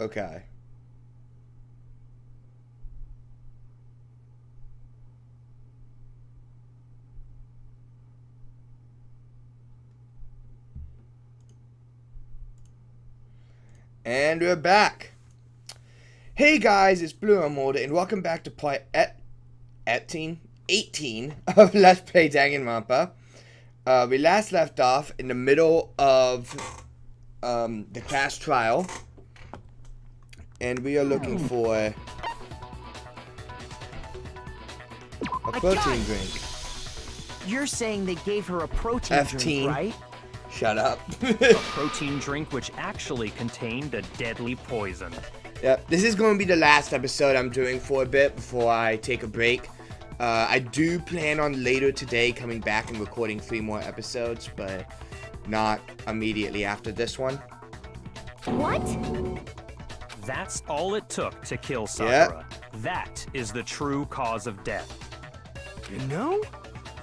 Okay. And we're back. Hey guys, it's Blue Molder, and welcome back to part 18 of Let's Play Danganronpa. We last left off in the middle of the class trial, and we are looking for a protein drink. You're saying they gave her a protein drink, right? Shut up. A protein drink which actually contained a deadly poison. Yep, this is going to be the last episode I'm doing for a bit before I take a break. I do plan on later today coming back and recording 3 more episodes, but not immediately after this one. What? That's all it took to kill Sakura. Yep. That is the true cause of death. You know,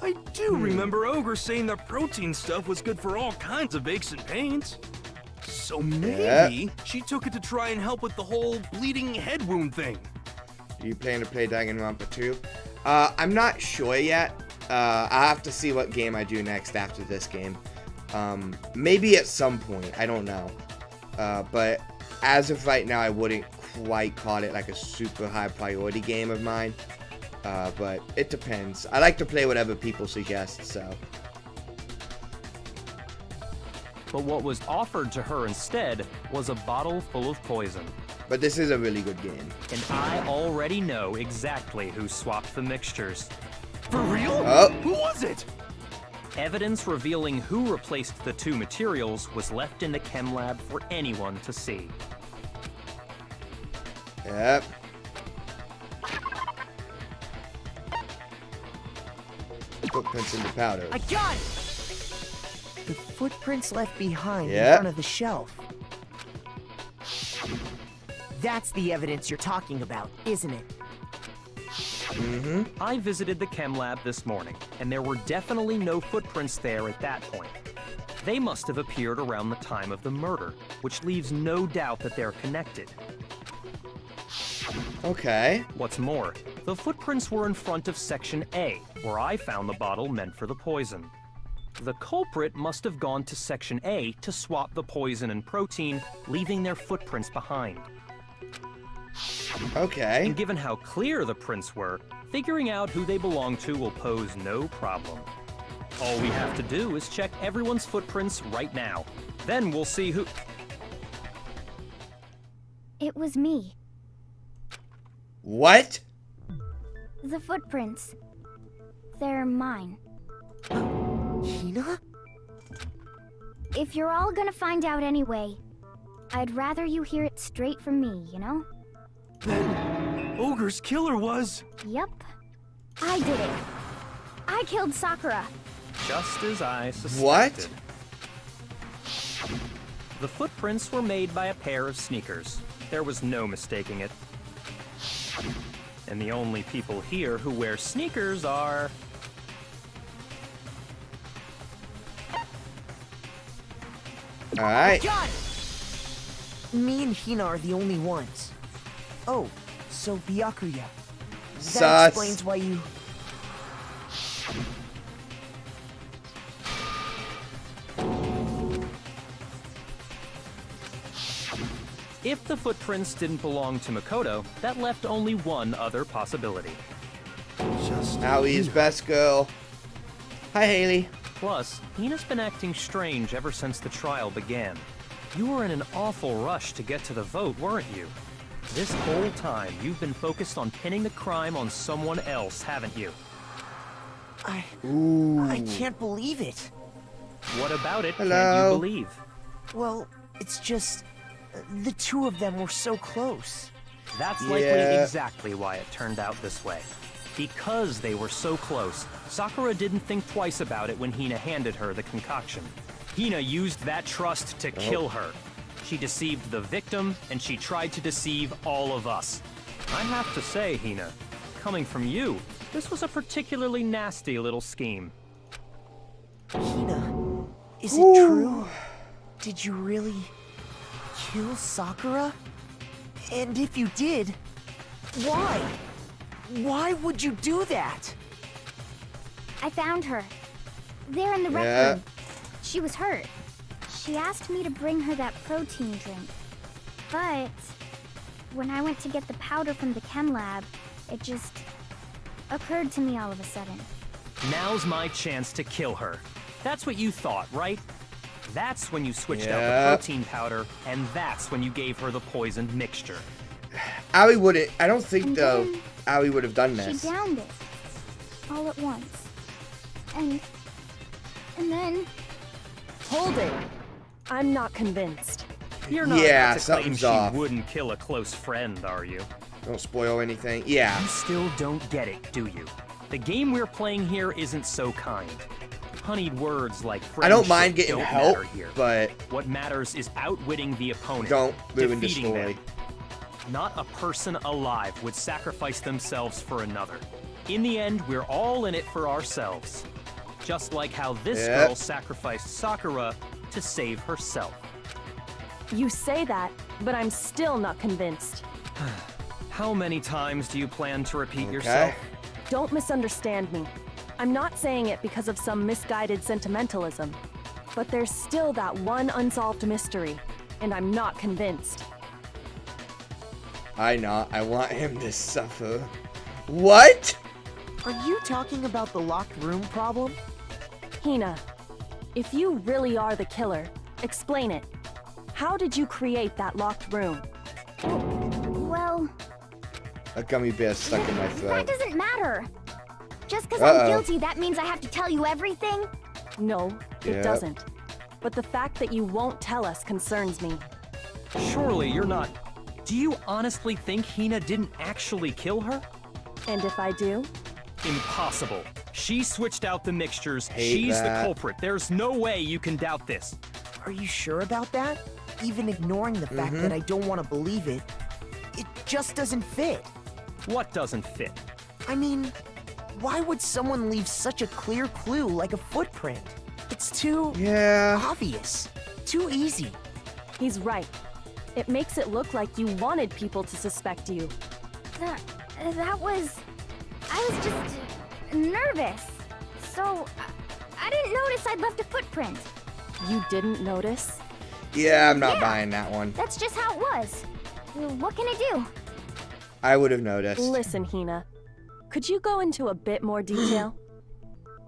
I do remember Ogre saying that protein stuff was good for all kinds of aches and pains. So maybe she took it to try and help with the whole bleeding head wound thing. Do you plan to play Danganronpa 2? I'm not sure yet. I'll have to see what game I do next after this game. Maybe at some point, I don't know. But as of right now, I wouldn't quite call it like a super high priority game of mine. But it depends. I like to play whatever people suggest, so. But what was offered to her instead was a bottle full of poison. But this is a really good game. And I already know exactly who swapped the mixtures. For real? Oh. Who was it? Evidence revealing who replaced the 2 materials was left in the chem lab for anyone to see. Yep. Footprints in the powder. I got it! The footprints left behind in Yeah. front of the shelf. That's the evidence you're talking about, isn't it? Mm-hmm. I visited the chem lab this morning, and there were definitely no footprints there at that point. They must have appeared around the time of the murder, which leaves no doubt that they're connected. Okay. What's more, the footprints were in front of Section A, where I found the bottle meant for the poison. The culprit must have gone to Section A to swap the poison and protein, leaving their footprints behind. Okay. And given how clear the prints were, figuring out who they belong to will pose no problem. All we have to do is check everyone's footprints right now. Then we'll see who... It was me. What? The footprints. They're mine. Hina? If you're all gonna find out anyway, I'd rather you hear it straight from me, you know? Then Ogre's killer was... Yep. I did it. I killed Sakura. Just as I suspected. What? The footprints were made by a pair of sneakers. There was no mistaking it. And the only people here who wear sneakers are... Alright. Got it! Me and Hina are the only ones. Oh, so Byakuya. That Sus. explains why you... If the footprints didn't belong to Makoto, that left only one other possibility. Just... Allie's best girl. Hi, Haley. Plus, Hina's been acting strange ever since the trial began. You were in an awful rush to get to the vote, weren't you? This whole time, you've been focused on pinning the crime on someone else, haven't you? I Ooh. can't believe it. What about it can't Hello. you believe? Well, it's just... the 2 of them were so close. That's likely Yeah. exactly why it turned out this way. Because they were so close, Sakura didn't think twice about it when Hina handed her the concoction. Hina used that trust to kill her. She deceived the victim, and she tried to deceive all of us. I have to say, Hina, coming from you, this was a particularly nasty little scheme. Hina, is it true? Did you really kill Sakura? And if you did, why? Why would you do that? I found her. There in the rec room. She was hurt. She asked me to bring her that protein drink. But when I went to get the powder from the chem lab, it just occurred to me all of a sudden. Now's my chance to kill her. That's what you thought, right? That's when you switched out the protein powder, and that's when you gave her the poisoned mixture. Aoi wouldn't. I don't think though Aoi would have done this. She downed it all at once. And then... Hold it. I'm not convinced. You're not Yeah, about to claim something's she off. wouldn't kill a close friend, are you? Don't spoil anything. Yeah. You still don't get it, do you? The game we're playing here isn't so kind. Honeyed words like I don't mind friendship getting don't help, matter here. but What matters is outwitting the opponent. don't ruin the defeating story. them. Not a person alive would sacrifice themselves for another. In the end, we're all in it for ourselves. Just like how this girl sacrificed Sakura to save herself. You say that, but I'm still not convinced. How many times do you plan to repeat yourself? Don't misunderstand me. I'm not saying it because of some misguided sentimentalism. But there's still that one unsolved mystery, and I'm not convinced. I want him to suffer. What? Are you talking about the locked room problem? Hina, if you really are the killer, explain it. How did you create that locked room? Well, A gummy bear stuck in my that throat. doesn't matter. Just because I'm guilty, that means I have to tell you everything? No, it Yep. doesn't. But the fact that you won't tell us concerns me. Surely you're not... Do you honestly think Hina didn't actually kill her? And if I do? Impossible. She switched out the mixtures. Hate She's that. the culprit. There's no way you can doubt this. Are you sure about that? Even ignoring the fact that I don't want to believe it, it just doesn't fit. What doesn't fit? I mean, why would someone leave such a clear clue like a footprint? It's too obvious, too easy. He's right. It makes it look like you wanted people to suspect you. That was... I was just nervous. So, I didn't notice I'd left a footprint. You didn't notice? Yeah, I'm not buying that one. That's just how it was. What can I do? I would have noticed. Listen, Hina. Could you go into a bit more detail?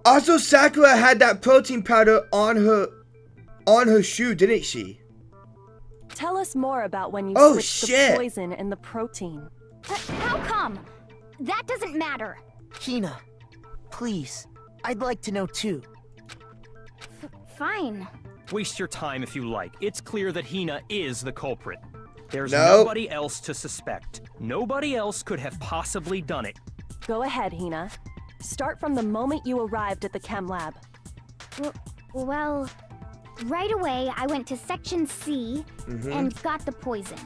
Also, Sakura had that protein powder on her shoe, didn't she? Tell us more about when you switched shit. the poison and the protein. How come? That doesn't matter. Hina, please, I'd like to know too. Fine. Waste your time if you like. It's clear that Hina is the culprit. There's No. nobody else to suspect. Nobody else could have possibly done it. Go ahead, Hina. Start from the moment you arrived at the chem lab. Well, right away I went to Section C and got the poison.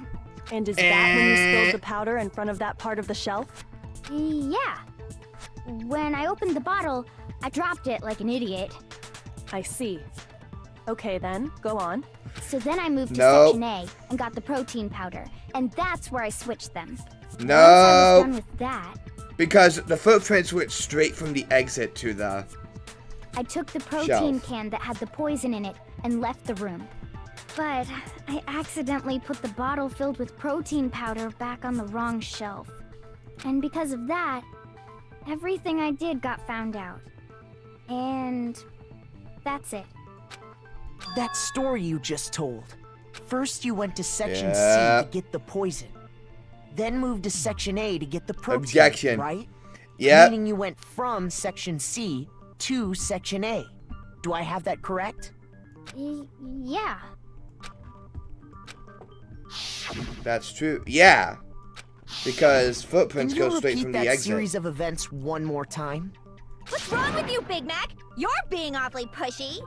And is that when you spilled the powder in front of that part of the shelf? Yeah. When I opened the bottle, I dropped it like an idiot. I see. Okay then, go on. So then I moved to Nope. Section A and got the protein powder, and that's where I switched them. Once I was No, done with that, because the footprints went straight from the exit to the... I took the protein Shelf. can that had the poison in it and left the room. But I accidentally put the bottle filled with protein powder back on the wrong shelf. And because of that, everything I did got found out. And that's it. That story you just told. First you went to Section Yep. C to get the poison. Then moved to Section A to get the protein, Objection. right? Yep. Meaning you went from Section C to Section A. Do I have that correct? Yeah. That's true. Yeah. Because footprints Can you go straight repeat from that the exit. series of events one more time? What's wrong with you, Big Mac? You're being awfully pushy.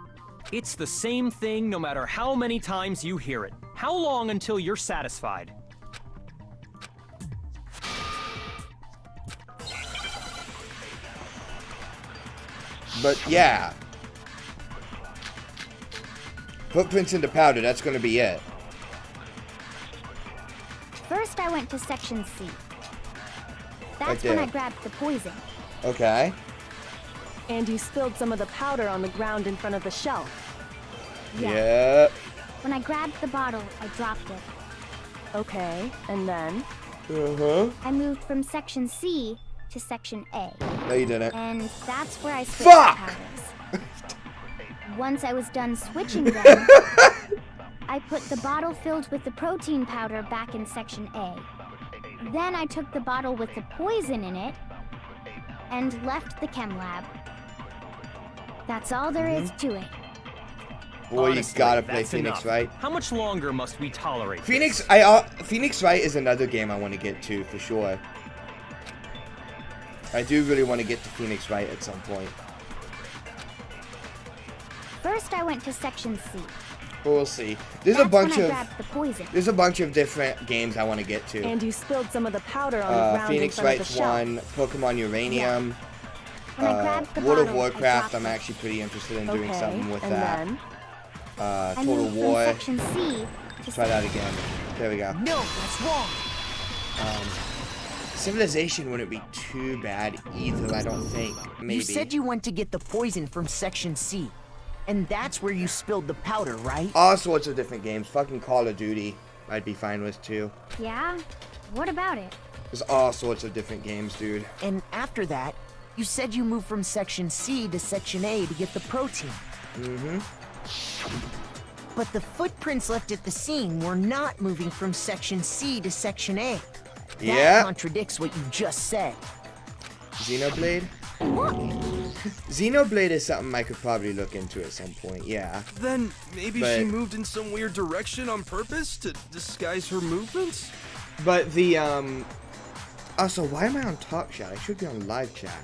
It's the same thing no matter how many times you hear it. How long until you're satisfied? But yeah. Footprints in the powder, that's gonna be it. First, I went to section C. That's Right when there. I grabbed the poison. Okay. And you spilled some of the powder on the ground in front of the shelf. Yep. When I grabbed the bottle, I dropped it. Okay, and then? Uh-huh. I moved from section C to section A. No, you didn't. And that's where I switched Fuck! powders. Once I was done switching them, I put the bottle filled with the protein powder back in section A. Then I took the bottle with the poison in it and left the chem lab. That's all there is to it. Boy, Honestly, you gotta play that's Phoenix enough. Wright. How much longer must we tolerate Phoenix, this? Phoenix Wright is another game I want to get to for sure. I do really want to get to Phoenix Wright at some point. First, I went to section C. We'll see. There's That's a bunch when I of grabbed the poison. there's a bunch of different games I want to get to. And you spilled some of the powder on the ground Phoenix in front Wright's of the shelf. one, Pokemon Uranium, When I grabbed the World of bottle, I Warcraft. dropped I'm it. actually pretty interested in Okay, doing something with and that. then? I Total moved War. from section C to Try that again. There we go. No, that's wrong. Civilization wouldn't be too bad either, I don't think. Maybe. You said you went to get the poison from section C. And that's where you spilled the powder, right? All sorts of different games. Fucking Call of Duty, I'd be fine with too. Yeah? What about it? There's all sorts of different games, dude. And after that, you said you moved from section C to section A to get the protein. Mm-hmm. But the footprints left at the scene were not moving from section C to section A. That Yeah. contradicts what you just said. Xenoblade? Xenoblade is something I could probably look into at some point, yeah. Then maybe But- she moved in some weird direction on purpose to disguise her movements? But the, also, why am I on Talk Chat? I should be on Live Chat.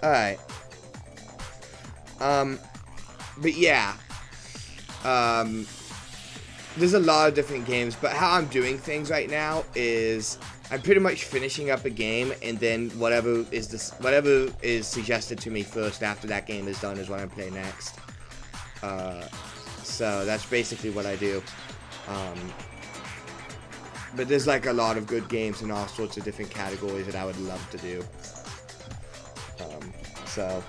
Alright. But yeah. There's a lot of different games, but how I'm doing things right now is I'm pretty much finishing up a game, and then whatever is suggested to me first after that game is done is what I'm playing next. So that's basically what I do. But there's like a lot of good games in all sorts of different categories that I would love to do. So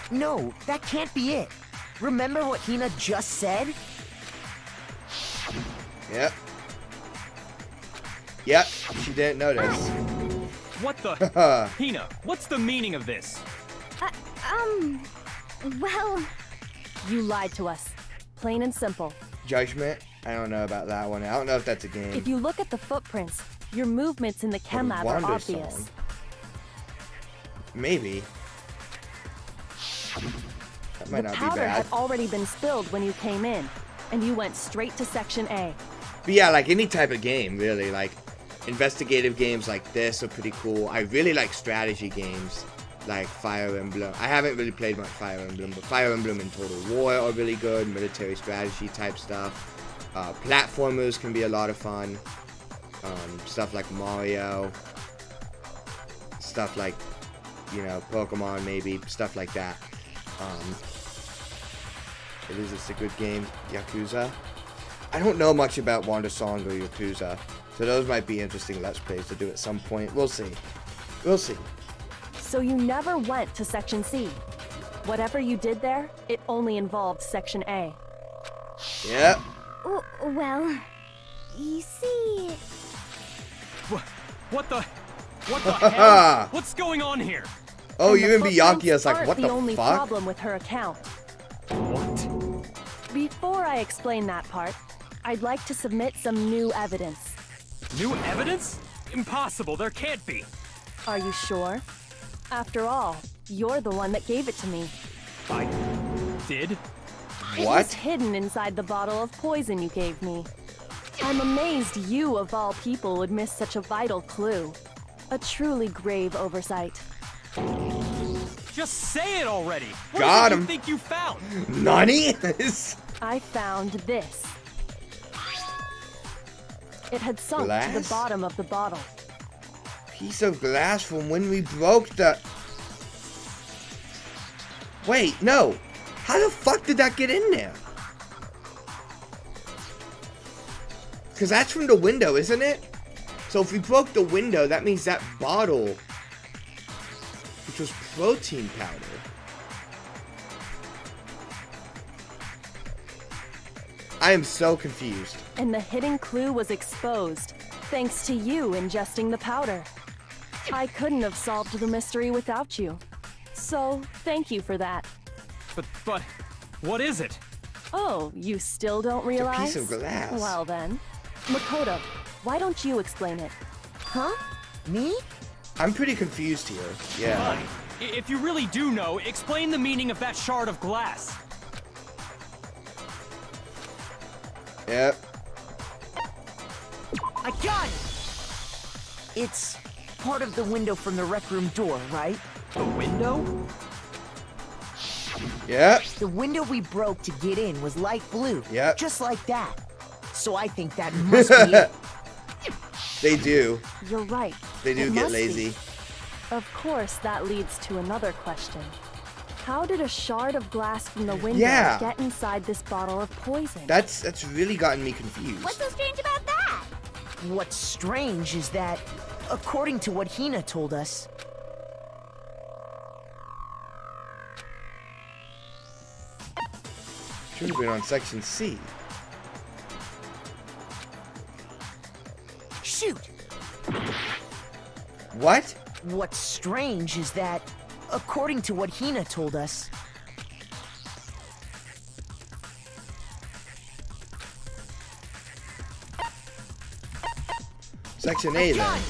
No, that can't be it. Remember what Hina just said? yep. Yep, she didn't notice. What the? Hina, what's the meaning of this? Well, You lied to us. Plain and simple. Judgment? I don't know about that one. I don't know if that's a game. If you look at the footprints, your movements in the chem lab are Wonder obvious. Song. Maybe. That might The not be powder bad. had already been spilled when you came in, and you went straight to section A. But yeah, like any type of game, really. Like, investigative games like this are pretty cool. I really like strategy games, like Fire Emblem. I haven't really played much Fire Emblem, but Fire Emblem and Total War are really good. Military strategy type stuff. Platformers can be a lot of fun. Stuff like Mario. Stuff like, you know, Pokemon maybe. Stuff like that. Is this a good game? Yakuza? I don't know much about Wonder Song or Yakuza, so those might be interesting Let's Plays to do at some point. We'll see. We'll see. So you never went to section C. Whatever you did there, it only involved section A. Yep. well, you see... What the hell? What's going on here? Oh, And the you and Byakuya footprints is like, aren't what the the only fuck? problem with her account. What? Before I explain that part, I'd like to submit some new evidence. New evidence? Impossible, there can't be. Are you sure? After all, you're the one that gave it to me. I did? It was What? hidden inside the bottle of poison you gave me. I'm amazed you, of all people, would miss such a vital clue. A truly grave oversight. Just say it already. What Got did him. you think you found? Nani? I found this. It had sunk to Glass? the bottom of the bottle. Piece of glass from when we broke the... Wait, no. How the fuck did that get in there? Because that's from the window, isn't it? So if we broke the window, that means that bottle, which was protein powder. I am so confused. And the hidden clue was exposed, thanks to you ingesting the powder. I couldn't have solved the mystery without you. So, thank you for that. But, what is it? Oh, you still don't realize? piece of glass. Well then. Makoto, why don't you explain it? Huh? Me? I'm pretty confused here. Yeah. Fine. If you really do know, explain the meaning of that shard of glass. Yep. I got it! It's part of the window from the rec room door, right? The window? Yep. The window we broke to get in was light blue. Yep. Just like that. So I think that must be it. They do. You're right. They do It get must be. lazy. Of course, that leads to another question. How did a shard of glass from the window Yeah. get inside this bottle of poison? That's really gotten me confused. What's so strange about that? What's strange is that, according to what Hina told us, Should have been on section C. shoot! What? What's strange is that, according to what Hina told us, Section A then.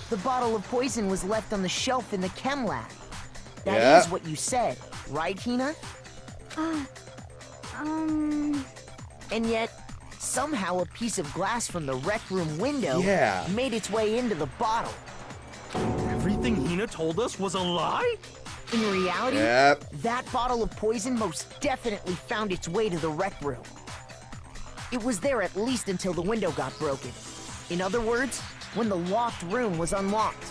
the bottle of poison was left on the shelf in the chem lab. That Yeah. is what you said, right, Hina? And yet, somehow a piece of glass from the rec room window Yeah. made its way into the bottle. Everything Hina told us was a lie? In reality, Yep. that bottle of poison most definitely found its way to the rec room. It was there at least until the window got broken. In other words, when the locked room was unlocked.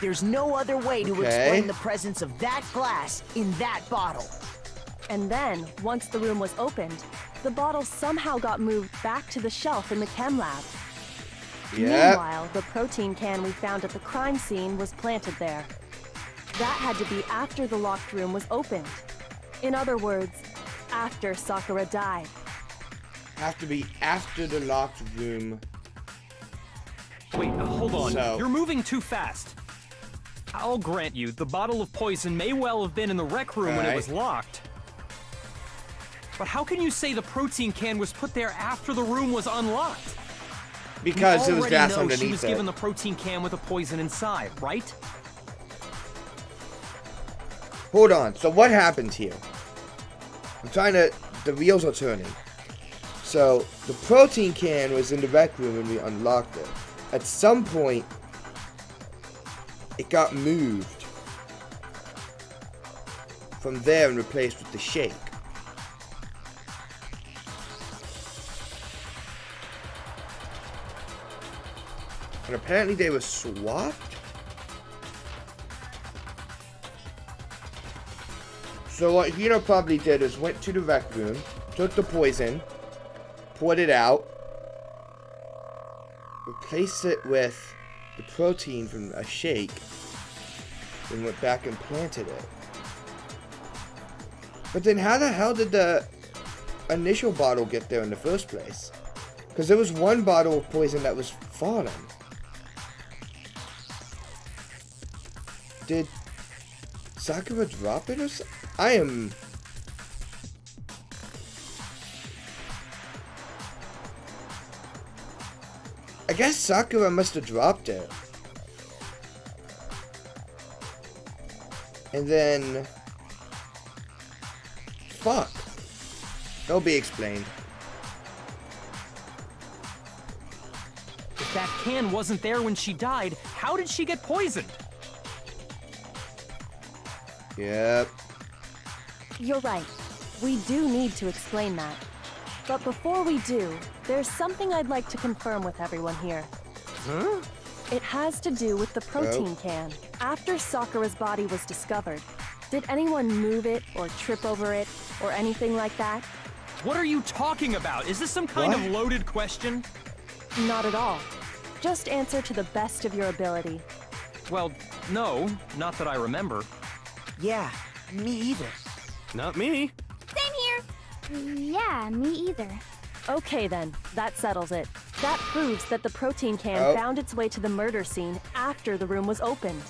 There's no other way to Okay. explain the presence of that glass in that bottle. And then, once the room was opened, the bottle somehow got moved back to the shelf in the chem lab. Yep. Meanwhile, the protein can we found at the crime scene was planted there. That had to be after the locked room was opened. In other words, after Sakura died. Have to be after the locked room. Wait, hold on. So- You're moving too fast. I'll grant you, the bottle of poison may well have been in the rec room when it Alright. was locked. But how can you say the protein can was put there after the room was unlocked? Because We there was already gas know underneath she was it. given the protein can with the poison inside, right? Hold on. So what happened here? I'm trying to... The wheels are turning. So, the protein can was in the rec room when we unlocked it. At some point, it got moved from there and replaced with the shake. And apparently they were swapped? So what Hina probably did is went to the rec room, took the poison, poured it out, replaced it with the protein from a shake, then went back and planted it. But then how the hell did the initial bottle get there in the first place? Because there was one bottle of poison that was falling. Did Sakura drop it or something? I guess Sakura must have dropped it. And then... Fuck. It'll be explained. If that can wasn't there when she died, how did she get poisoned? Yep. You're right. We do need to explain that. But before we do, there's something I'd like to confirm with everyone here. Huh? It has to do with the protein can. After Sakura's body was discovered, did anyone move it or trip over it or anything like that? What are you talking about? Is this some kind of loaded question? Not at all. Just answer to the best of your ability. Well, no, not that I remember. Yeah, me either. Not me. Same here. Yeah, me either. Okay then, that settles it. That proves that the protein can found its way to the murder scene after the room was opened.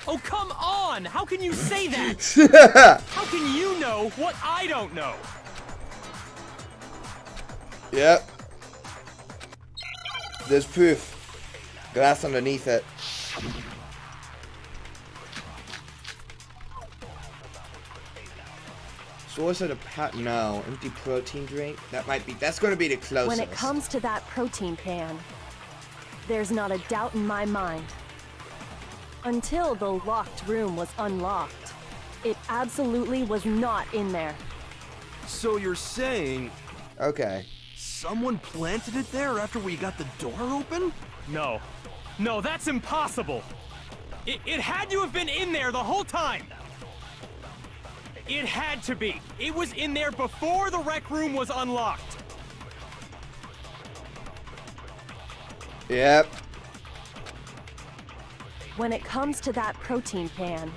Oh, come on! How can you say that? How can you know what I don't know? Yep. There's proof. Glass underneath it. Source of the no, empty protein drink. That's gonna be the closest. When it comes to that protein can, there's not a doubt in my mind. Until the locked room was unlocked, it absolutely was not in there. So you're saying Okay. someone planted it there after we got the door open? No. No, that's impossible. It had to have been in there the whole time. It had to be. It was in there before the rec room was unlocked. Yep. When it comes to that protein can,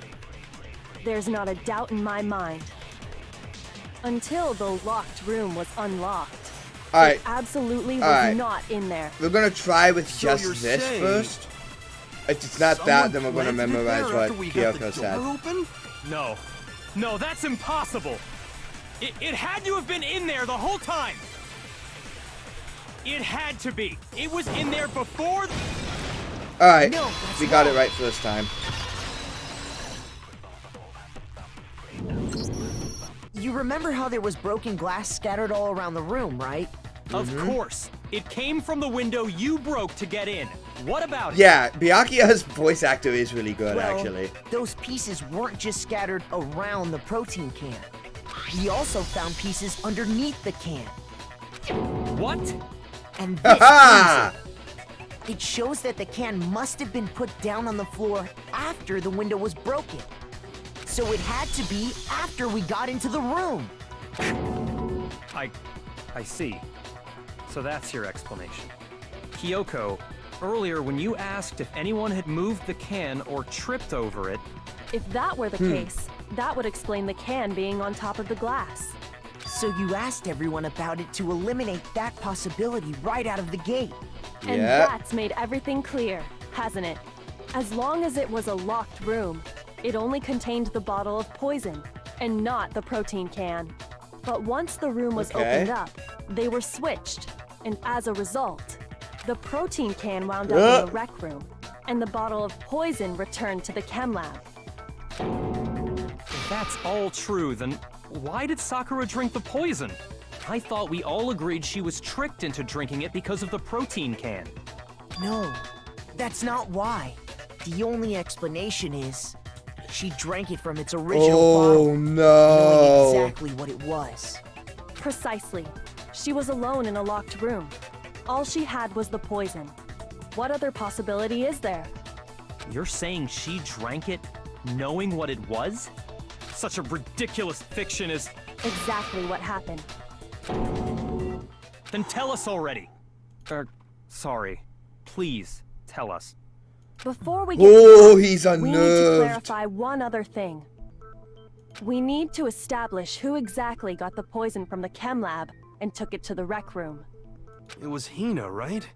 there's not a doubt in my mind. Until the locked room was unlocked, Alright. it absolutely was not in there. We're gonna try with So you're just this saying first. If it's not that, then we're gonna memorize what Kyoko said. Open? No. No, that's impossible. It had to have been in there the whole time. It had to be. It was in there before. Alright. No, that's We got it wrong. right first time. You remember how there was broken glass scattered all around the room, right? Of course. It came from the window you broke to get in. What about it? Yeah, Byakuya's voice actor is really good, Well, actually. those pieces weren't just scattered around the protein can. We also found pieces underneath the can. What? And this proves it. It shows that the can must have been put down on the floor after the window was broken. So it had to be after we got into the room. I see. So that's your explanation. Kyoko, earlier when you asked if anyone had moved the can or tripped over it, If that were the case, that would explain the can being on top of the glass. So you asked everyone about it to eliminate that possibility right out of the gate. And Yeah. that's made everything clear, hasn't it? As long as it was a locked room, it only contained the bottle of poison, and not the protein can. But once the room was Okay. opened up, they were switched, and as a result, the protein can wound up in the rec room, and the bottle of poison returned to the chem lab. if that's all true, then why did Sakura drink the poison? I thought we all agreed she was tricked into drinking it because of the protein can. No, that's not why. The only explanation is she drank it from its original Oh bottle, no. knowing exactly what it was. Precisely. She was alone in a locked room. All she had was the poison. What other possibility is there? You're saying she drank it knowing what it was? Such a ridiculous fiction is... Exactly what happened. Then tell us already. Sorry. Please, tell us. Before we get Oh, to that, he's we need to unnerved. clarify one other thing. We need to establish who exactly got the poison from the chem lab and took it to the rec room. It was Hina, right?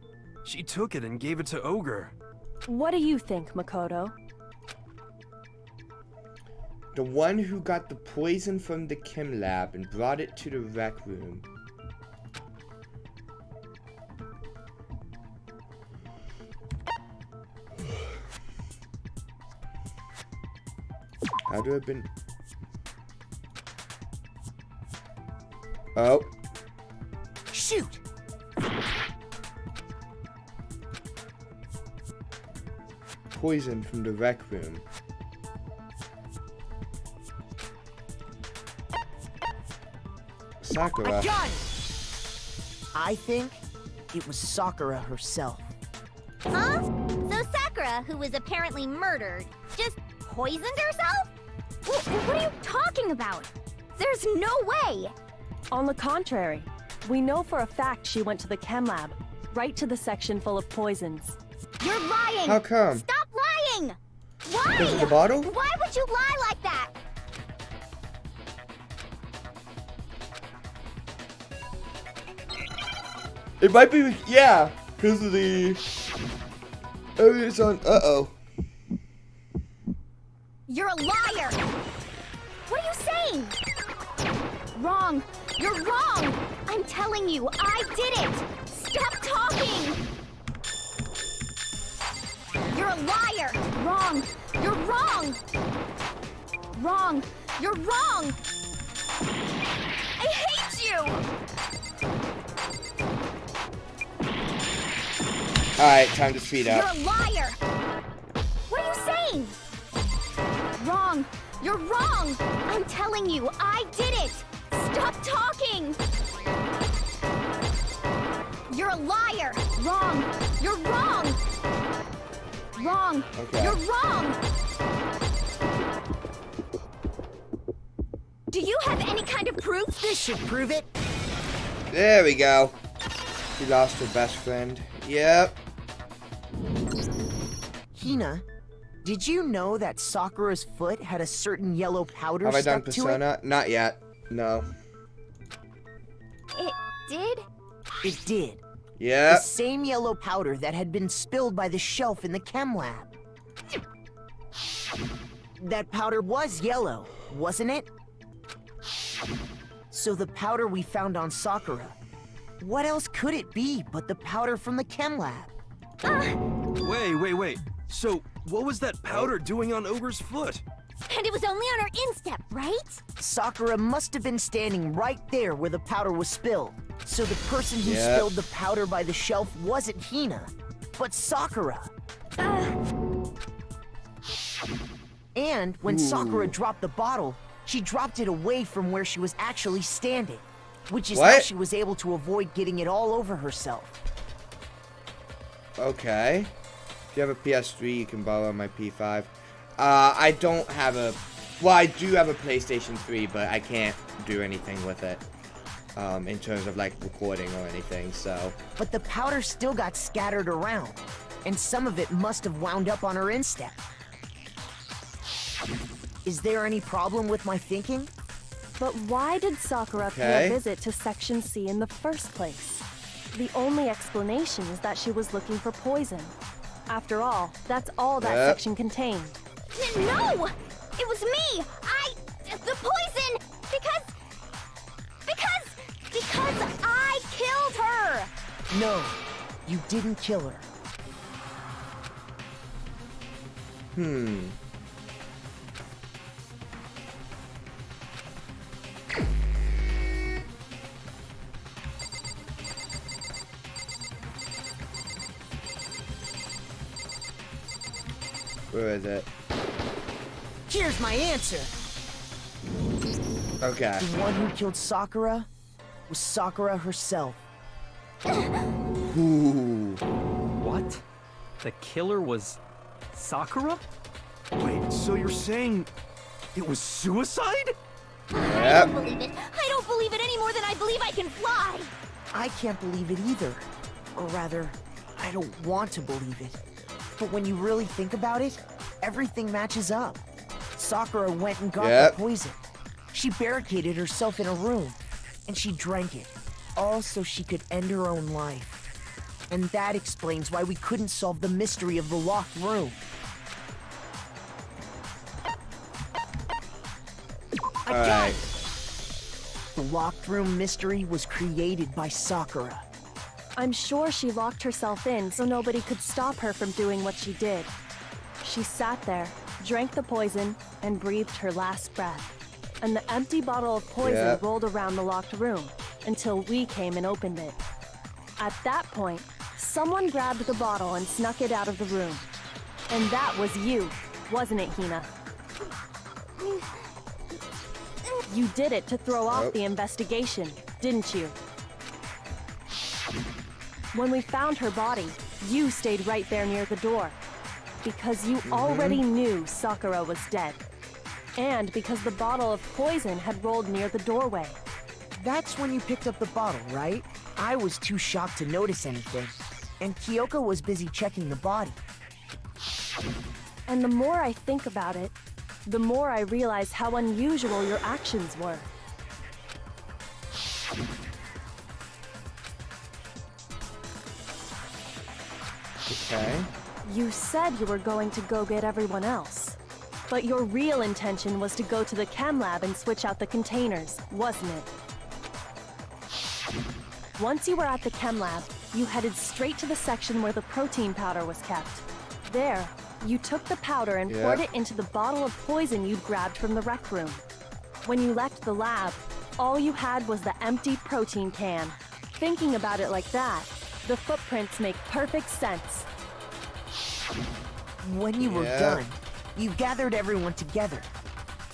She took it and gave it to Ogre. What do you think, Makoto? The one who got the poison from the chem lab and brought it to the rec room. How do I been? Oh. Shoot! Poison from the rec room. Sakura. A gun! I think it was Sakura herself. Huh? So Sakura, who was apparently murdered, just poisoned herself? What are you talking about? There's no way! On the contrary, we know for a fact she went to the chem lab, right to the section full of poisons. You're lying! How come? Stop lying! Why? Because of the bottle? Why would you lie like that? It might be, yeah, because of the. Oh, it's on. Uh-oh. You're a liar! What are you saying? Wrong! You're wrong! I'm telling you, I did it! Stop talking! You're a liar! Wrong! You're wrong! Wrong! You're wrong! I hate you! Alright, time to speed You're up. a liar! What are you saying? Wrong! You're wrong! I'm telling you, I did it! Stop talking! You're a liar! Wrong! You're wrong! Wrong! Okay. You're wrong! Do you have any kind of proof? This should prove it. There we go. She lost her best friend. Yep. Hina, did you know that Sakura's foot had a certain yellow powder Have I done stuck to it? Persona? Not yet. No. It did? It did. The Yep. same yellow powder that had been spilled by the shelf in the chem lab. That powder was yellow, wasn't it? So the powder we found on Sakura, what else could it be but the powder from the chem lab? Wait. So, what was that powder doing on Ogre's foot? And it was only on her instep, right? Sakura must have been standing right there where the powder was spilled. So the person who Yep. spilled the powder by the shelf wasn't Hina, but Sakura. And when Sakura dropped the bottle, she dropped it away from where she was actually standing, which is how What? she was able to avoid getting it all over herself. Okay. If you have a PS3, you can borrow my P5. I don't have a. Well, I do have a PlayStation 3, but I can't do anything with it. In terms of like recording or anything, so. But the powder still got scattered around, and some of it must have wound up on her instep. Is there any problem with my thinking? But why did Sakura pay Okay. a visit to Section C in the first place? The only explanation is that she was looking for poison. After all, that's all that Yep. section contained. No! It was me! The poison! Because I killed her! No, you didn't kill her. Where is it? Here's my answer. Okay. The one who killed Sakura was Sakura herself. Ooh. What? The killer was Sakura? Wait, so you're saying it was suicide? I Yep. don't believe it. I don't believe it any more than I believe I can fly. I can't believe it either. Or rather, I don't want to believe it. But when you really think about it, everything matches up. Sakura went and got Yep. the poison. She barricaded herself in a room, and she drank it, all so she could end her own life. And that explains why we couldn't solve the mystery of the locked room. I got Alright. it! The locked room mystery was created by Sakura. I'm sure she locked herself in so nobody could stop her from doing what she did. She sat there, drank the poison, and breathed her last breath. And the empty bottle of poison Yeah. rolled around the locked room until we came and opened it. At that point, someone grabbed the bottle and snuck it out of the room. And that was you, wasn't it, Hina? You did it to throw off Nope. the investigation. didn't you? When we found her body, you stayed right there near the door. Because you already knew Sakura was dead. And because the bottle of poison had rolled near the doorway. That's when you picked up the bottle, right? I was too shocked to notice anything. And Kyoko was busy checking the body. And the more I think about it, the more I realize how unusual your actions were. Okay. You said you were going to go get everyone else. But your real intention was to go to the chem lab and switch out the containers, wasn't it? Once you were at the chem lab, you headed straight to the section where the protein powder was kept. There, you took the powder and poured it into the bottle of poison you'd grabbed from the rec room. When you left the lab, all you had was the empty protein can. Thinking about it like that, the footprints make perfect sense. When you were done, you gathered everyone together.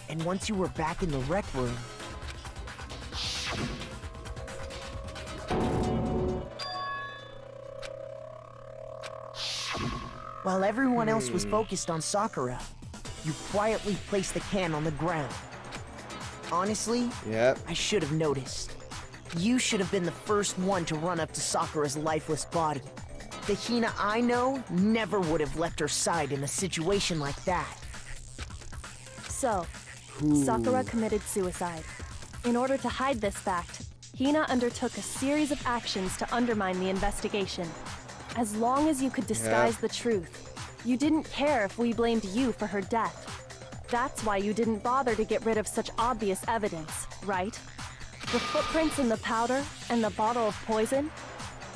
And once you were back in the rec room... While everyone else was focused on Sakura, you quietly placed the can on the ground. Honestly, I should have noticed. You should have been the first one to run up to Sakura's lifeless body. The Hina I know never would have left her side in a situation like that. So, Sakura committed suicide. In order to hide this fact, Hina undertook a series of actions to undermine the investigation. As long as you could disguise the truth, you didn't care if we blamed you for her death. That's why you didn't bother to get rid of such obvious evidence, right? The footprints in the powder and the bottle of poison?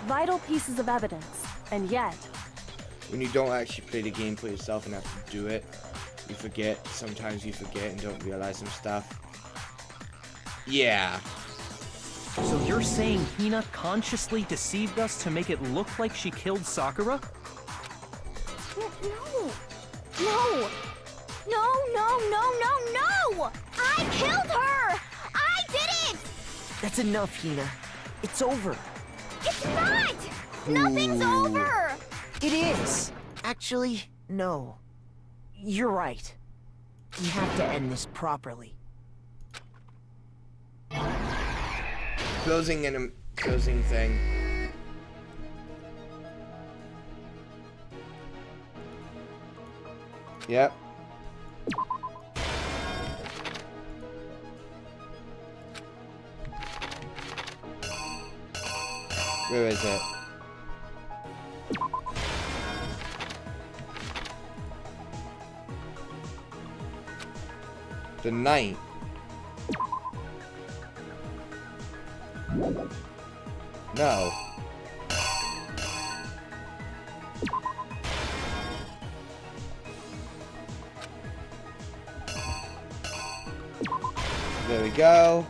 Vital pieces of evidence, and yet... When you don't actually play the game for yourself and have to do it, you forget. Sometimes you forget and don't realize some stuff. Yeah. So you're saying Hina consciously deceived us to make it look like she killed Sakura? No! I killed her! I did it! That's enough, Hina. It's over. It's not! Nothing's over! It is! Actually, no. You're right. We have to end this properly. Closing and closing thing. Yep. Where is it? The night. No. There we go.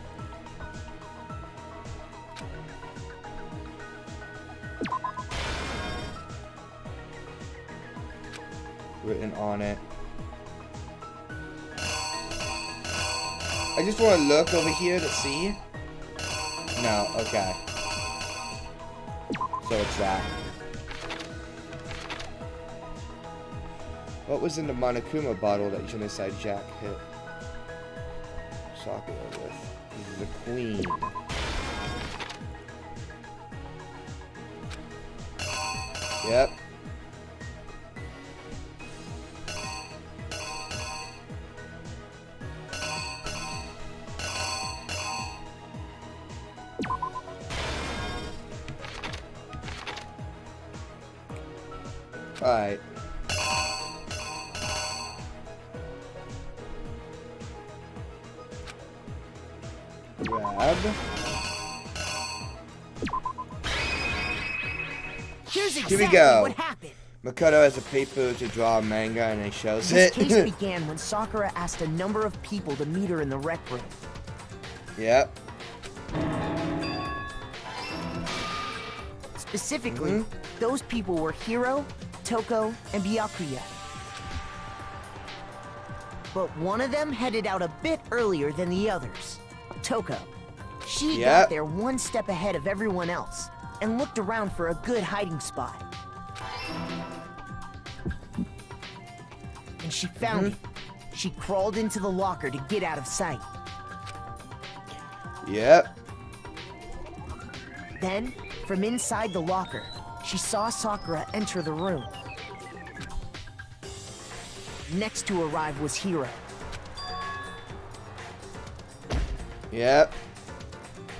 Written on it. I just want to look over here to see. No, okay. So it's that. What was in the Monokuma bottle that Genocide Jack hit Sakura with? This is the queen. Yep. Alright. Grab. Here's Here we exactly go. what happened. Makoto has a paper to draw a manga and it shows This it. case began when Sakura asked a number of people to meet her in the rec room. Yep. Specifically, those people were Hiro, Toko, and Byakuya. But one of them headed out a bit earlier than the others, Toko. She got there one step ahead of everyone else and looked around for a good hiding spot. And she found it. She crawled into the locker to get out of sight. Yep. Then, from inside the locker, she saw Sakura enter the room. Next to arrive was Hiro. Yep.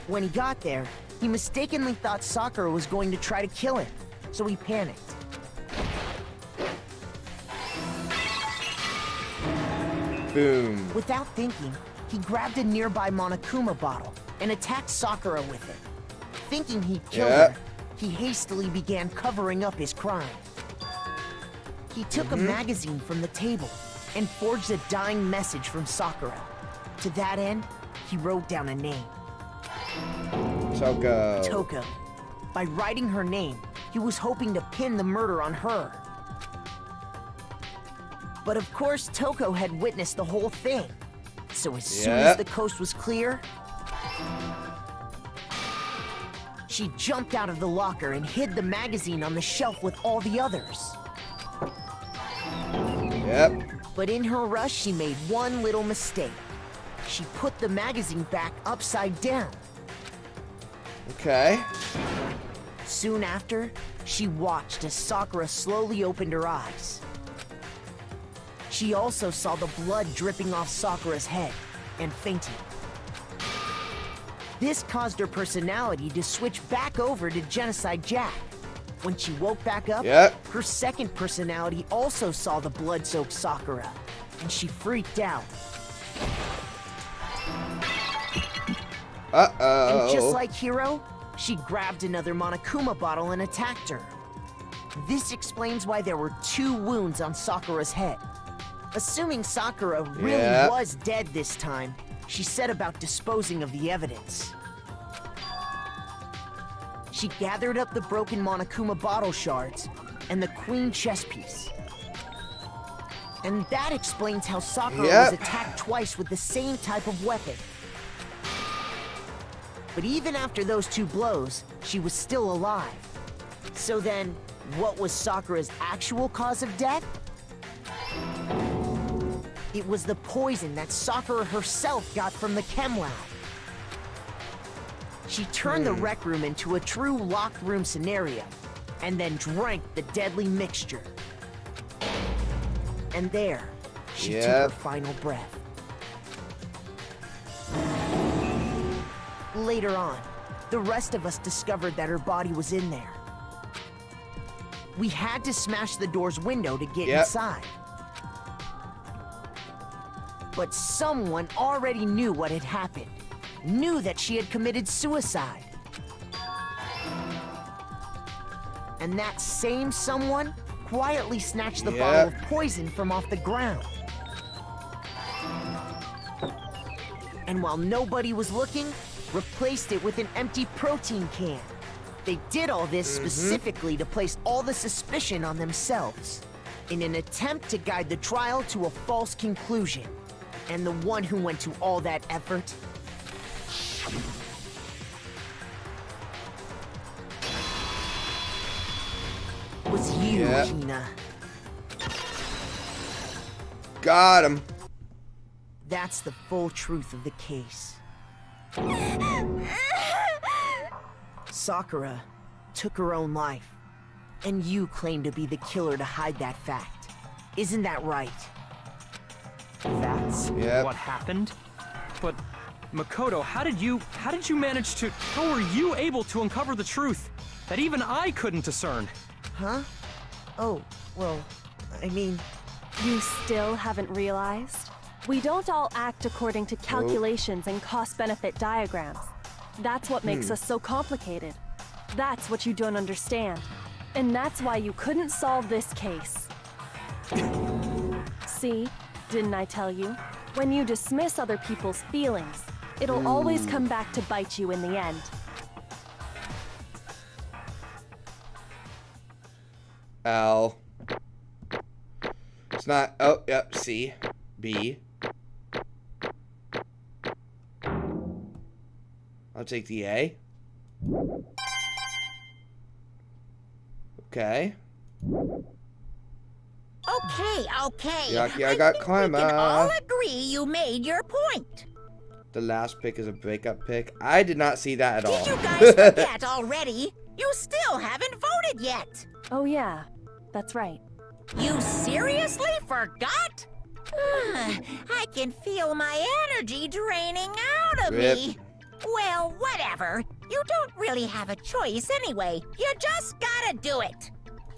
When he got there, he mistakenly thought Sakura was going to try to kill him, so he panicked. Boom. Without thinking, he grabbed a nearby Monokuma bottle and attacked Sakura with it. Thinking he'd killed her, he hastily began covering up his crime. He took a magazine from the table and forged a dying message from Sakura. To that end, he wrote down a name. Toko. By writing her name, he was hoping to pin the murder on her. But of course, Toko had witnessed the whole thing. So as soon as the coast was clear, she jumped out of the locker and hid the magazine on the shelf with all the others. Yep. But in her rush, she made one little mistake. She put the magazine back upside down. Okay. Soon after, she watched as Sakura slowly opened her eyes. She also saw the blood dripping off Sakura's head and fainted. This caused her personality to switch back over to Genocide Jack. When she woke back up, her second personality also saw the blood-soaked Sakura, and she freaked out. And just like Hiro, she grabbed another Monokuma bottle and attacked her. This explains why there were 2 wounds on Sakura's head. Assuming Sakura really was dead this time, she set about disposing of the evidence. She gathered up the broken Monokuma bottle shards and the queen chess piece. And that explains how Sakura was attacked twice with the same type of weapon. But even after those 2 blows, she was still alive. So then, what was Sakura's actual cause of death? It was the poison that Sakura herself got from the chem lab. She turned the rec room into a true locked room scenario, and then drank the deadly mixture. And there, she took her final breath. Later on, the rest of us discovered that her body was in there. We had to smash the door's window to get inside. But someone already knew what had happened. Knew that she had committed suicide. And that same someone quietly snatched the bottle of poison from off the ground. And while nobody was looking, replaced it with an empty protein can. They did all this specifically to place all the suspicion on themselves, in an attempt to guide the trial to a false conclusion. And the one who went to all that effort was you, Hina. Got him. That's the full truth of the case. Sakura took her own life, and you claim to be the killer to hide that fact. Isn't that right? That's what happened? But Makoto, how did you manage to, how were you able to uncover the truth that even I couldn't discern? Huh? Oh, well, I mean... You still haven't realized? We don't all act according to calculations and cost-benefit diagrams. That's what makes us so complicated. That's what you don't understand. And that's why you couldn't solve this case. See? Didn't I tell you? When you dismiss other people's feelings, it'll always come back to bite you in the end. L. It's not. Oh, yep. C. B. I'll take the A. Okay. Okay. Yucky, I got think karma. we can all agree you made your point. The last pick is a breakup pick. I did not see that at all. Did you guys forget already? You still haven't voted yet. Oh, yeah. That's right. You seriously forgot? I can feel my energy draining out of me. Well, whatever. You don't really have a choice anyway. You just gotta do it.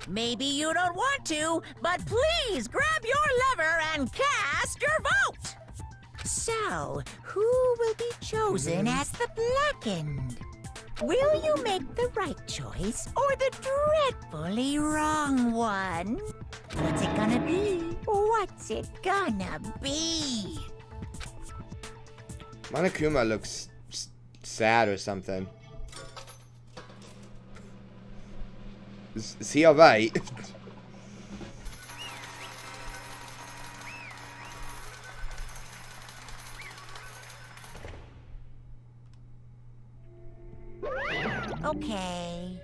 Maybe you don't want to, but please grab your lever and cast your vote. So, who will be chosen as the blackened? Will you make the right choice or the dreadfully wrong one? What's it gonna be? What's it gonna be? Monokuma looks sad or something. Is he alright? Okay.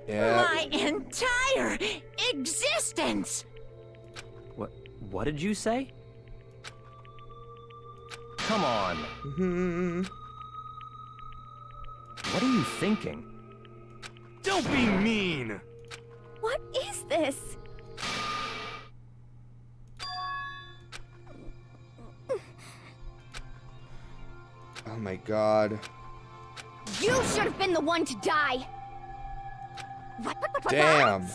Yeah. My entire existence! What did you say? Come on. What are you thinking? Don't be mean! What is this? Oh my god. You should have been the one to die. What? Damn.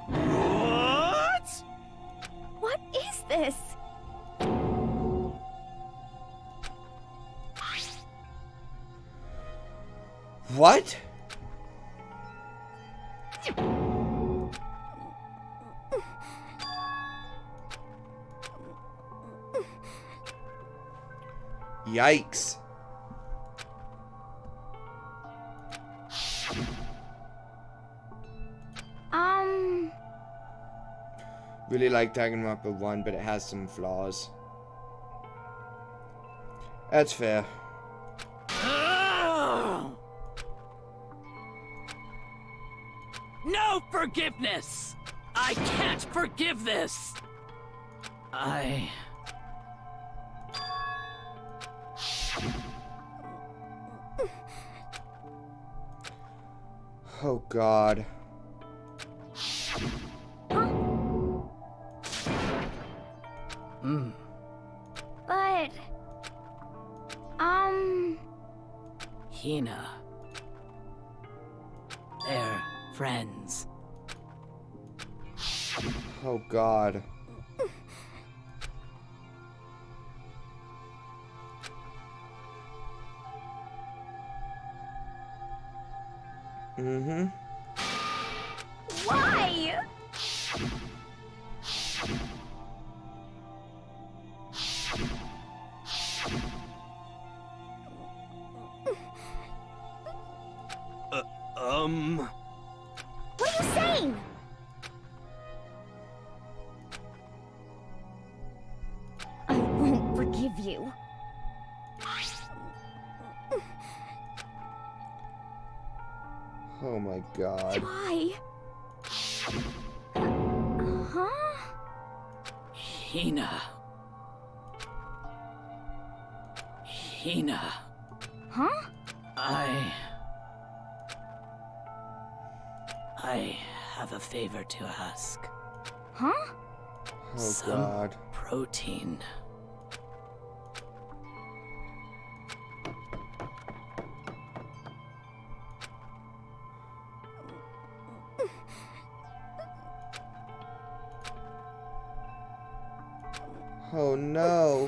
What? What is this? What? Yikes. Really like Danganronpa 1, but it has some flaws. That's fair. No forgiveness! I can't forgive this! Oh god. But... Hina. They're friends. Oh god. Why? What are you saying? I won't forgive you. Oh my god. Why? Huh? Hina. Huh? I have a favor to ask. Huh? Oh Some god. protein. Oh no.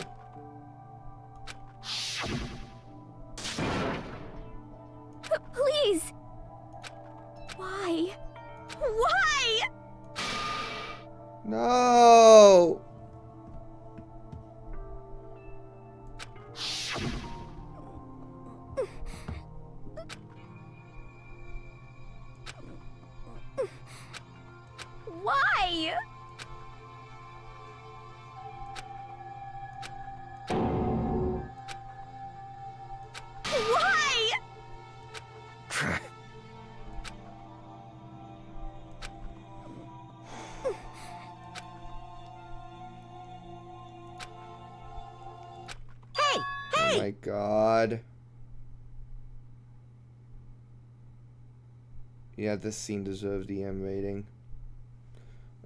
Please. Why? Why? No. Hey! my god. Yeah, this scene deserves the M rating.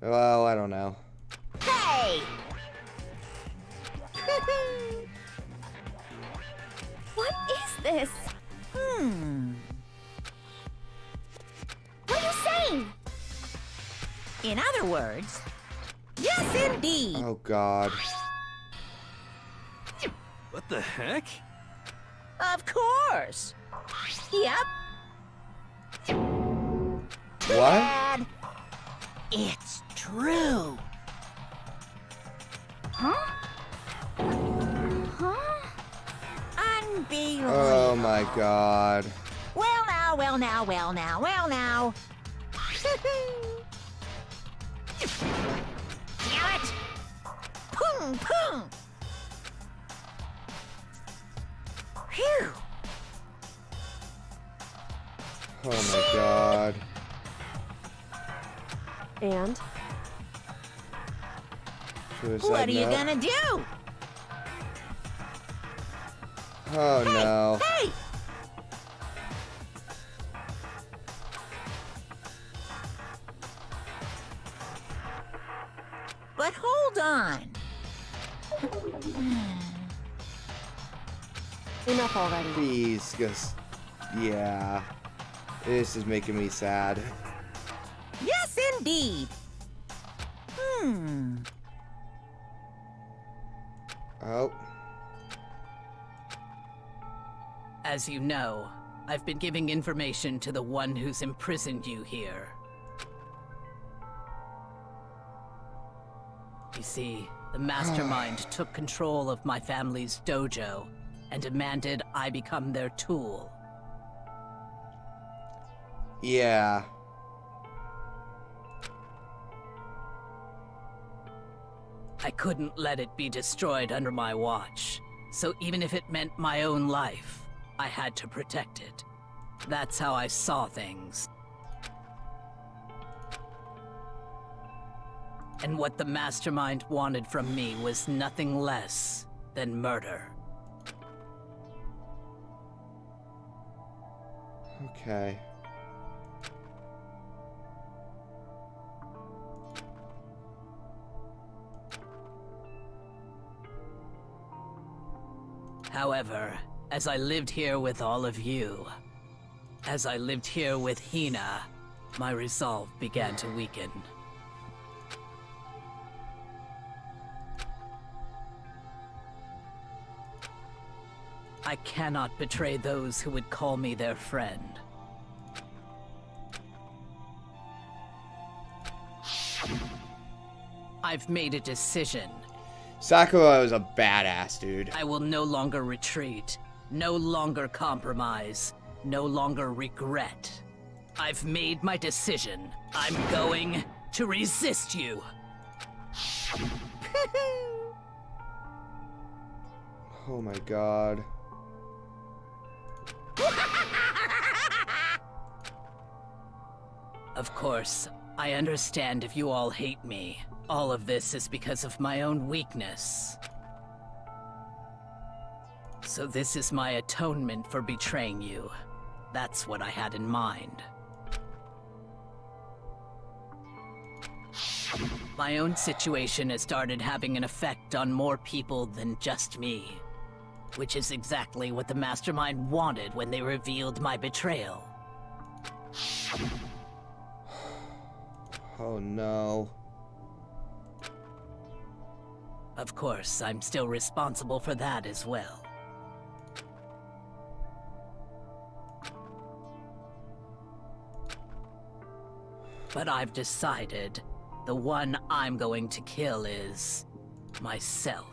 Well, I don't know. Hey! What is this? What are you saying? In other words, yes, indeed. Oh god. What the heck? Of course. Yep. What? Dad, it's true. Huh? Unbelievable. Oh my god. Well now, well now, well now, well now. Damn it! Pung, pung! Phew! Oh my god. And? Should've What said are you no. gonna do? Oh no. Hey! But hold on. Enough already. Please, just... Yeah. This is making me sad. Yes, indeed. Oh. As you know, I've been giving information to the one who's imprisoned you here. You see, the mastermind took control of my family's dojo and demanded I become their tool. Yeah. I couldn't let it be destroyed under my watch, so even if it meant my own life, I had to protect it. That's how I saw things. And what the mastermind wanted from me was nothing less than murder. Okay. However, as I lived here with all of you, as I lived here with Hina, my resolve began to weaken. I cannot betray those who would call me their friend. I've made a decision. Sakura was a badass, dude. I will no longer retreat, no longer compromise, no longer regret. I've made my decision. I'm going to resist you. Oh my god. Of course, I understand if you all hate me. All of this is because of my own weakness. So this is my atonement for betraying you. That's what I had in mind. My own situation has started having an effect on more people than just me. Which is exactly what the Mastermind wanted when they revealed my betrayal. Oh no. Of course, I'm still responsible for that as well. But I've decided the one I'm going to kill is myself.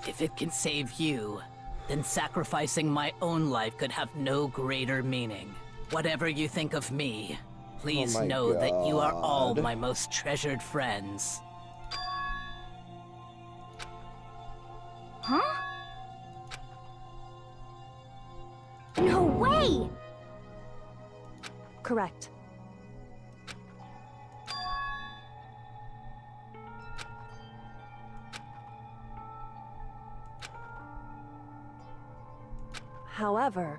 If it can save you, then sacrificing my own life could have no greater meaning. Whatever you think of me, please my know that you are all God. my most treasured friends. Huh? No way! Correct. However,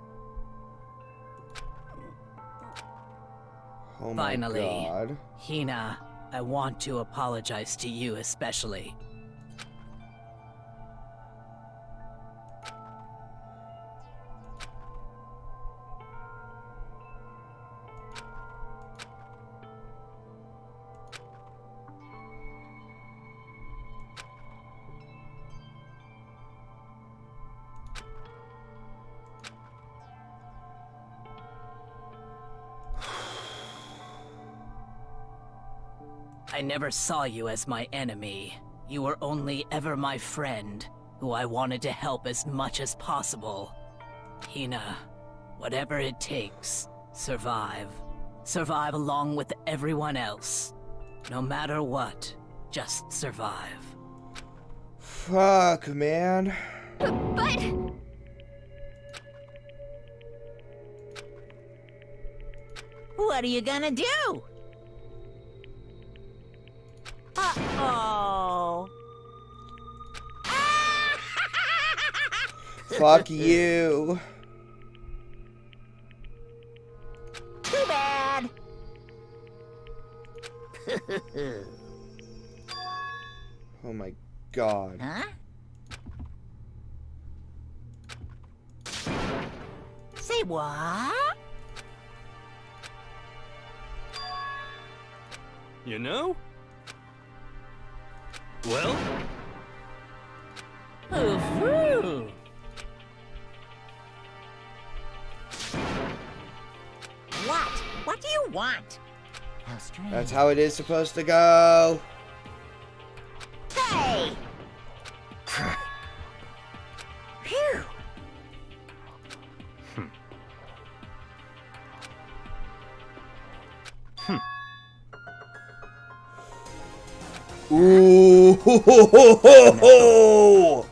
Oh my Finally, god. Hina, I want to apologize to you especially. I never saw you as my enemy. You were only ever my friend, who I wanted to help as much as possible. Hina, whatever it takes, survive. Survive along with everyone else. No matter what, just survive. Fuck, man. But... What are you gonna do? uh-oh. Fuck you. Too bad. Oh my god. Huh? Say what? You know? Well, Ooh. What? What do you want? How strange. That's how it is supposed to go. Hey! Phew! Ooh. Ho, ho, ho, ho, ho.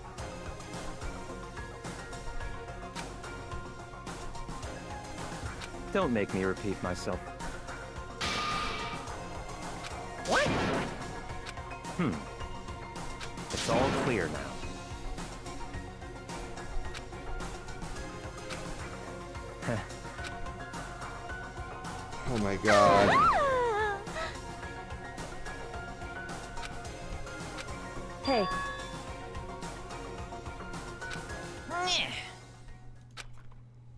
Don't make me repeat myself. What? It's all clear now. Oh my god. Hey,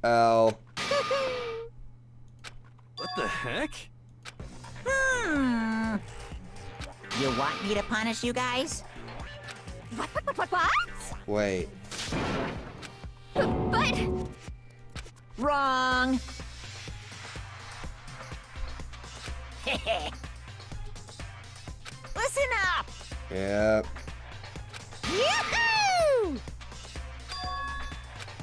Ow. what the heck? You want me to punish you guys? What? Wait. But... Wrong. Listen up. Yep. Yoo-hoo!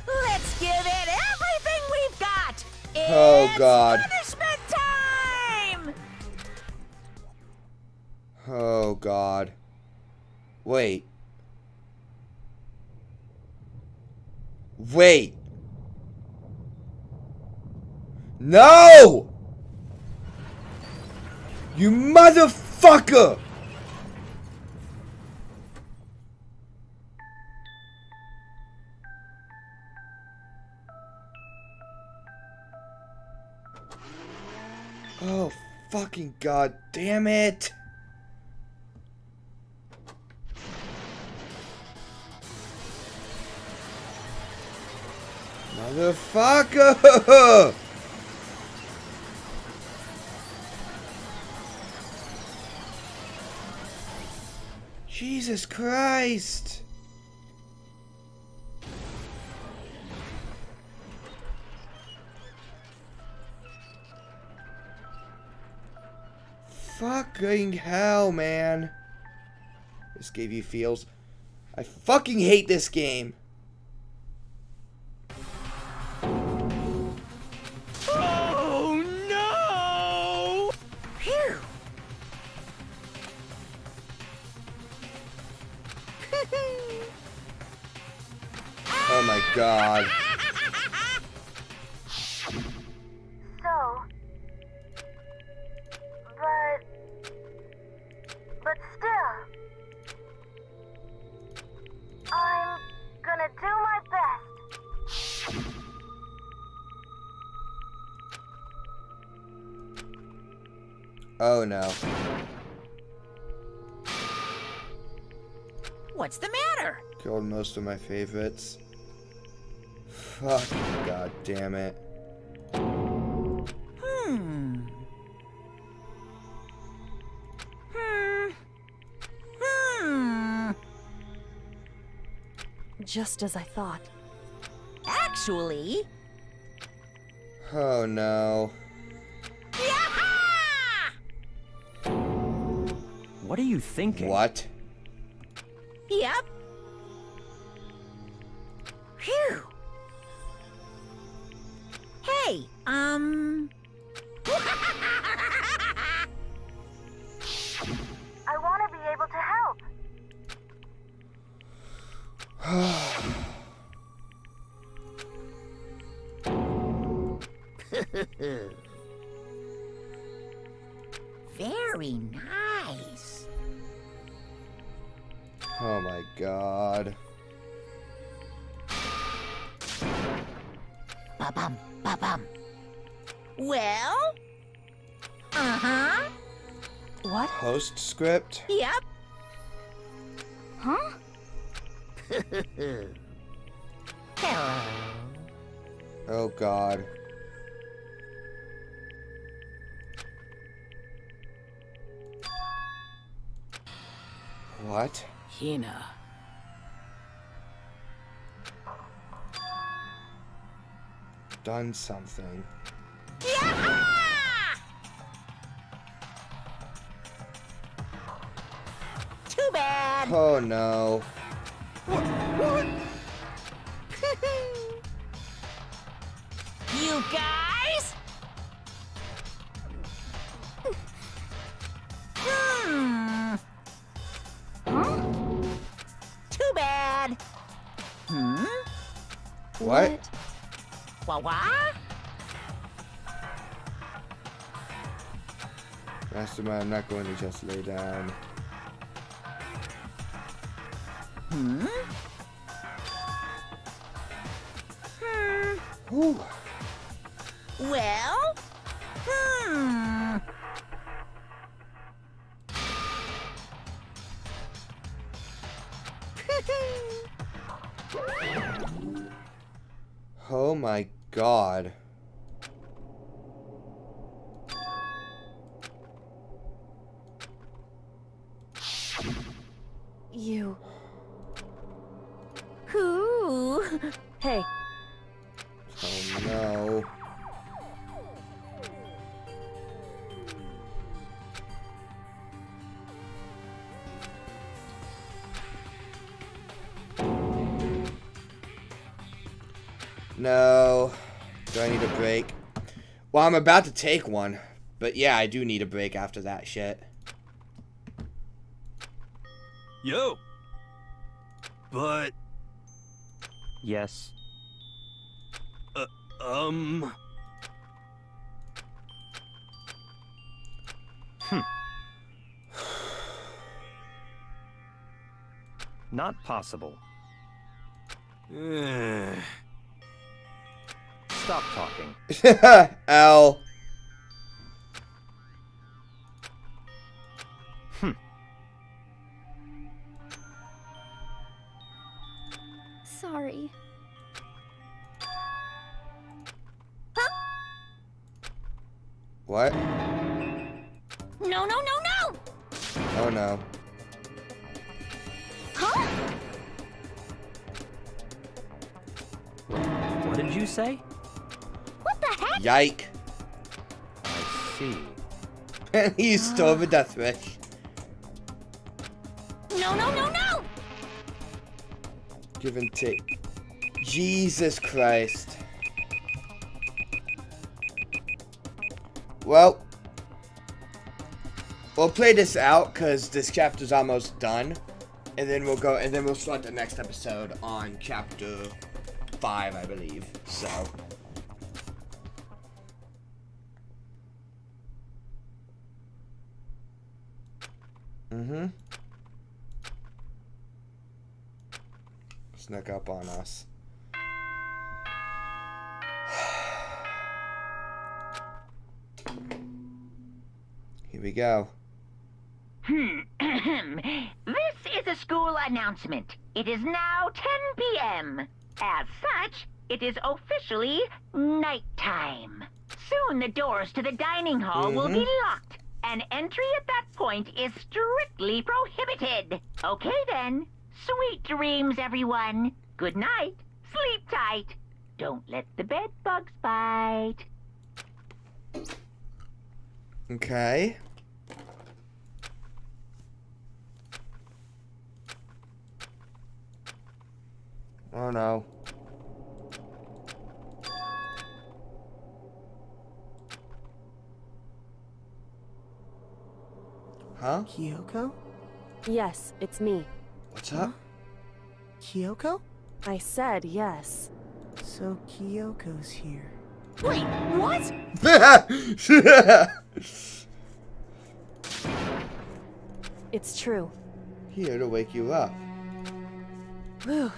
Let's give it everything we've got. Oh, God. Punishment time. Oh god. Wait. Wait. No! You motherfucker! Oh, fucking god damn it! Motherfucker! Jesus Christ! Fucking hell, man. This gave you feels. I fucking hate this game. Oh no! Phew. Oh my god. So, but still, I'm gonna do my best. Oh no. What's the matter? Killed most of my favorites. Fuck. God damn it. Just as I thought. Actually... Oh no. What are you thinking? What? Yep. Phew. Hey, I want to be able to help. very nice. Oh my god. Ba-bum, ba-bum. Well? Uh-huh. What? Postscript? Yep. Huh? Hello. Oh god. What? Hina. Done something. Too bad. Oh no. You guys? Huh? Too bad. What? What? Mastermind, I'm not going to just lay down. Whew. Well? Oh my god. You. Who? Hey, Oh no. No. Do I need a break? Well, I'm about to take one. But yeah, I do need a break after that shit. Yo. But, Yes. Not possible. Stop talking. L. Sorry. What? No, no, no, no! Oh no. Huh? What did you say? What the heck? Yike. I see. And he's still have a death wish. No, no, no, no! Give and take. Jesus Christ. Well, we'll play this out because this chapter's almost done, and then we'll start the next episode on chapter 5, I believe. So. Snuck up on us. Here we we go. This is a school announcement. It is now 10 p.m. As such, it is officially nighttime. Soon the doors to the dining hall will be locked, and entry at that point is strictly prohibited. Okay then. Sweet dreams, everyone. Good night. Sleep tight. Don't let the bed bugs bite. Okay. Oh no. Huh? Kyoko? Yes, it's me. What's up? Kyoko? I said yes. So Kyoko's here. Wait, what? It's true. Here to wake you up. Whew.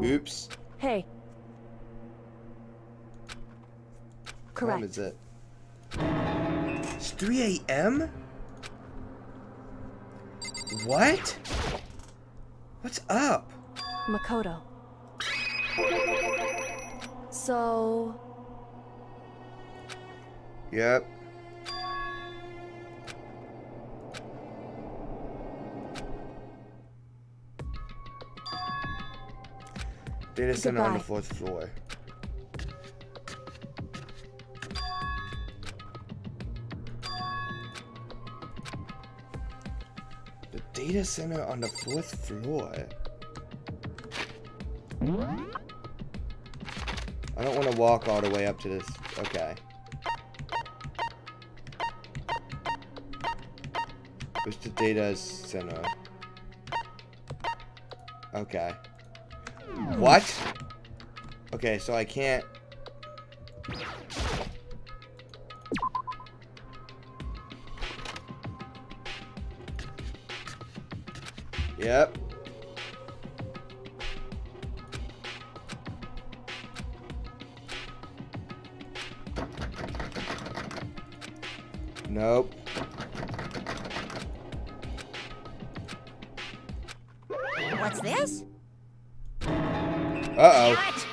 Oops. Hey. What Correct. time is it? It's 3 a.m.? What? What's up? Makoto. So... Yep. Data center on the Goodbye. 4th floor. The data center on the 4th floor. I don't want to walk all the way up to this. Okay. Where's the data center? Okay. What? Okay, so I can't... Yep. Nope. What's this? Uh-oh. What?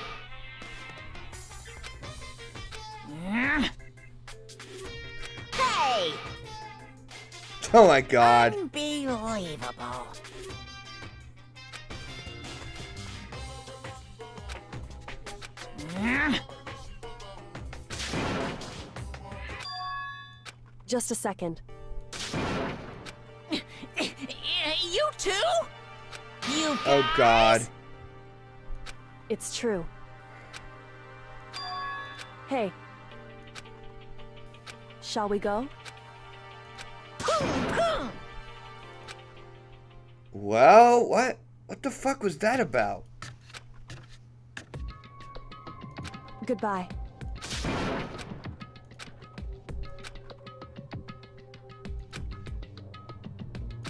Hey! Oh my god. Unbelievable. Just a second. You too? You guys? Oh god. It's true. Hey. Shall we go? Well, what the fuck was that about? Goodbye.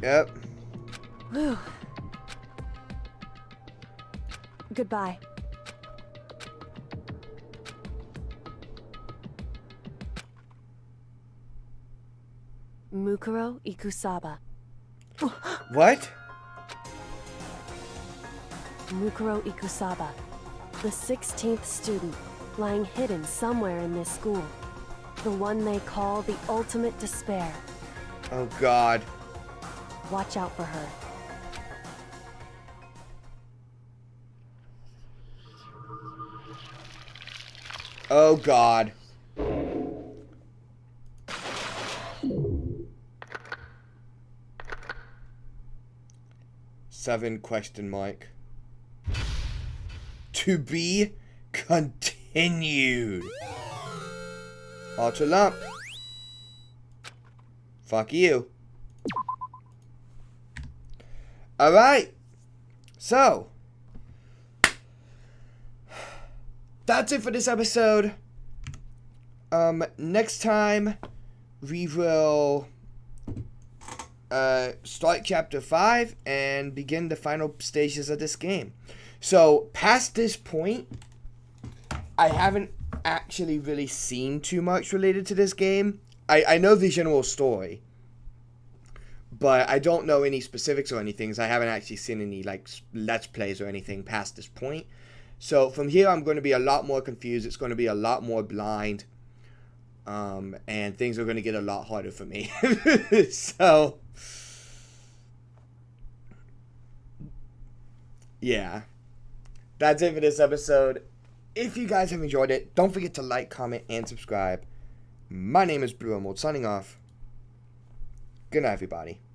Yep. Whew. Goodbye. Mukuro Ikusaba. What? Mukuro Ikusaba. The 16th student, lying hidden somewhere in this school. The one they call the ultimate despair. Oh god. Watch out for her. Oh god. Seven question mark. To be continued. Ultra lump. Fuck you. Alright. So. That's it for this episode. Next time we will start chapter 5 and begin the final stages of this game. So past this point, I haven't actually really seen too much related to this game. I know the general story, but I don't know any specifics or anything. I haven't actually seen any like Let's Plays or anything past this point. So from here, I'm going to be a lot more confused. It's going to be a lot more blind. And things are going to get a lot harder for me. So, yeah. That's it for this episode. If you guys have enjoyed it, don't forget to like, comment, and subscribe. My name is Blue Emerald, signing off. Good night, everybody.